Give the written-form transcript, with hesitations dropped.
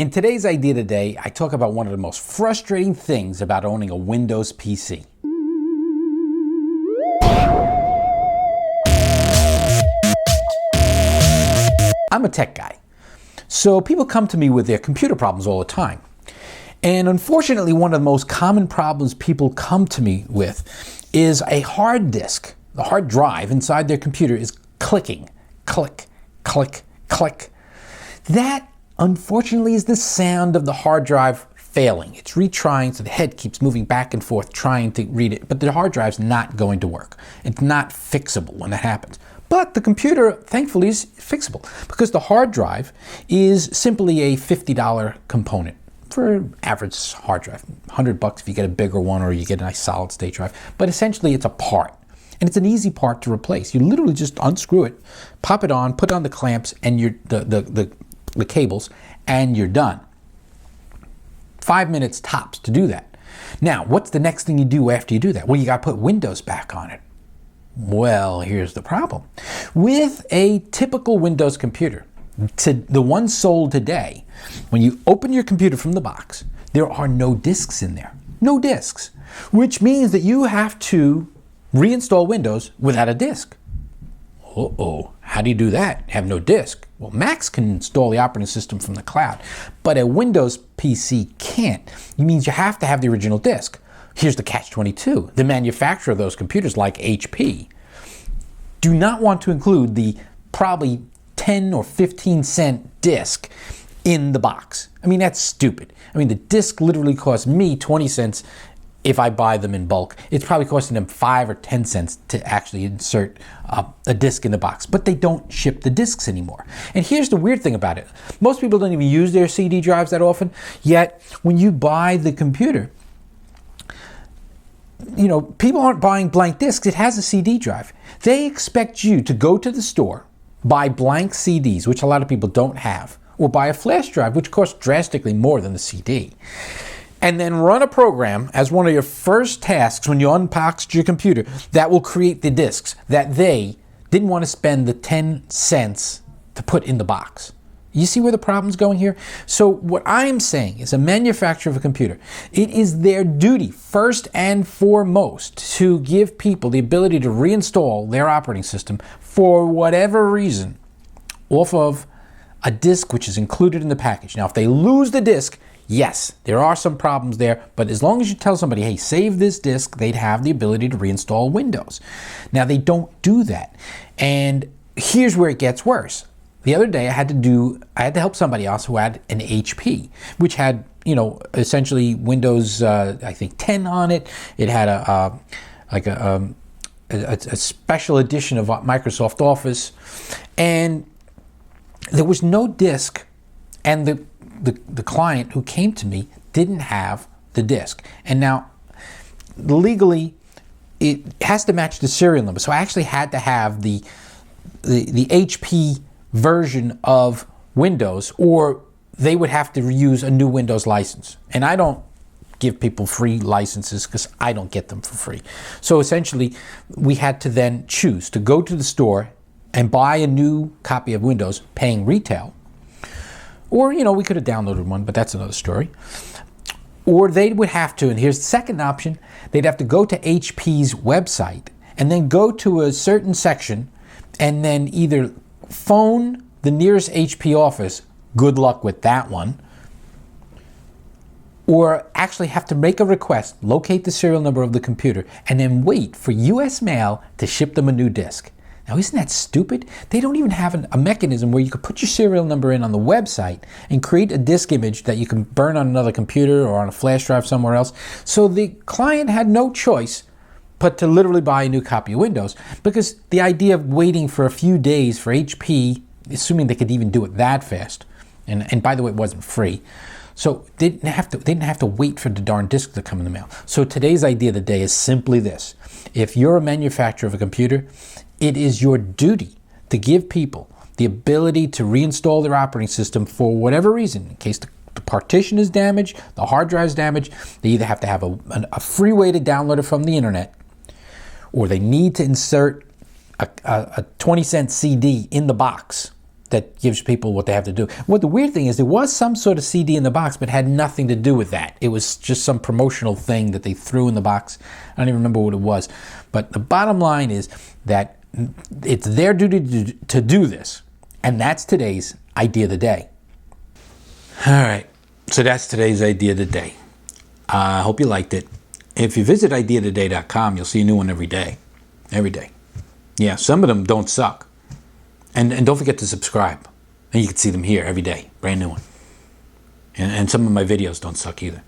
In today's Idea Today, I talk about one of the most frustrating things about owning a Windows PC. I'm a tech guy, so people come to me with their computer problems all the time. And unfortunately, one of the most common problems people come to me with is a hard disk. The hard drive inside their computer is clicking, click, click, click. That, unfortunately, is the sound of the hard drive failing. It's retrying, so the head keeps moving back and forth trying to read it, but the hard drive's not going to work. It's not fixable when that happens. But the computer, thankfully, is fixable because the hard drive is simply a $50 component for an average hard drive. $100 if you get a bigger one or you get a nice solid state drive. But essentially, it's a part. And it's an easy part to replace. You literally just unscrew it, pop it on, put on the clamps and the cables, and you're done. 5 minutes tops to do that. Now, what's the next thing you do after you do that? Well, you got to put Windows back on it. Well, here's the problem. With a typical Windows computer, the one sold today, when you open your computer from the box, there are no disks in there. No disks. Which means that you have to reinstall Windows without a disk. Uh-oh. How do you do that? Have no disk. Well, Macs can install the operating system from the cloud, but a Windows PC can't. It means you have to have the original disk. Here's the catch-22. The manufacturer of those computers, like HP, do not want to include the probably 10 or 15 cent disk in the box. I mean, that's stupid. I mean, the disk literally costs me 20 cents if I buy them in bulk. It's probably costing them 5 or 10 cents to actually insert a disk in the box, but they don't ship the disks anymore. And here's the weird thing about it. Most people don't even use their CD drives that often, yet when you buy the computer, you know, people aren't buying blank disks. It has a CD drive. They expect you to go to the store, buy blank CDs, which a lot of people don't have, or buy a flash drive, which costs drastically more than the CD, and then run a program as one of your first tasks when you unbox your computer that will create the disks that they didn't want to spend the 10 cents to put in the box. You see where the problem's going here? So what I'm saying is a manufacturer of a computer, it is their duty first and foremost to give people the ability to reinstall their operating system for whatever reason off of a disk which is included in the package. Now, if they lose the disk, yes, there are some problems there, but as long as you tell somebody, hey, save this disk, they'd have the ability to reinstall Windows. Now, they don't do that. And here's where it gets worse. The other day, I had to help somebody else who had an HP, which had, you know, essentially Windows, I think 10 on it. It had a special edition of Microsoft Office, and there was no disk, and the client who came to me didn't have the disk. And now, legally, it has to match the serial number. So I actually had to have the HP version of Windows, or they would have to use a new Windows license. And I don't give people free licenses because I don't get them for free. So essentially, we had to then choose to go to the store and buy a new copy of Windows, paying retail. Or, you know, we could have downloaded one, but that's another story. Or they would have to, and here's the second option, they'd have to go to HP's website and then go to a certain section and then either phone the nearest HP office, good luck with that one, or actually have to make a request, locate the serial number of the computer, and then wait for US Mail to ship them a new disk. Now, isn't that stupid? They don't even have a mechanism where you could put your serial number in on the website and create a disk image that you can burn on another computer or on a flash drive somewhere else. So the client had no choice but to literally buy a new copy of Windows, because the idea of waiting for a few days for HP, assuming they could even do it that fast, and by the way, it wasn't free, so they didn't have to wait for the darn disk to come in the mail. So today's idea of the day is simply this. If you're a manufacturer of a computer, it is your duty to give people the ability to reinstall their operating system for whatever reason. In case the partition is damaged, the hard drive is damaged, they either have to have a free way to download it from the internet, or they need to insert a 20-cent CD in the box that gives people what they have to do. What the weird thing is, there was some sort of CD in the box, but it had nothing to do with that. It was just some promotional thing that they threw in the box. I don't even remember what it was. But the bottom line is that it's their duty to do this. And that's today's idea of the day. All right. So that's today's idea of the day. I hope you liked it. If you visit ideaoftheday.com, you'll see a new one every day. Every day. Yeah, some of them don't suck. And don't forget to subscribe. And you can see them here every day. Brand new one. And some of my videos don't suck either.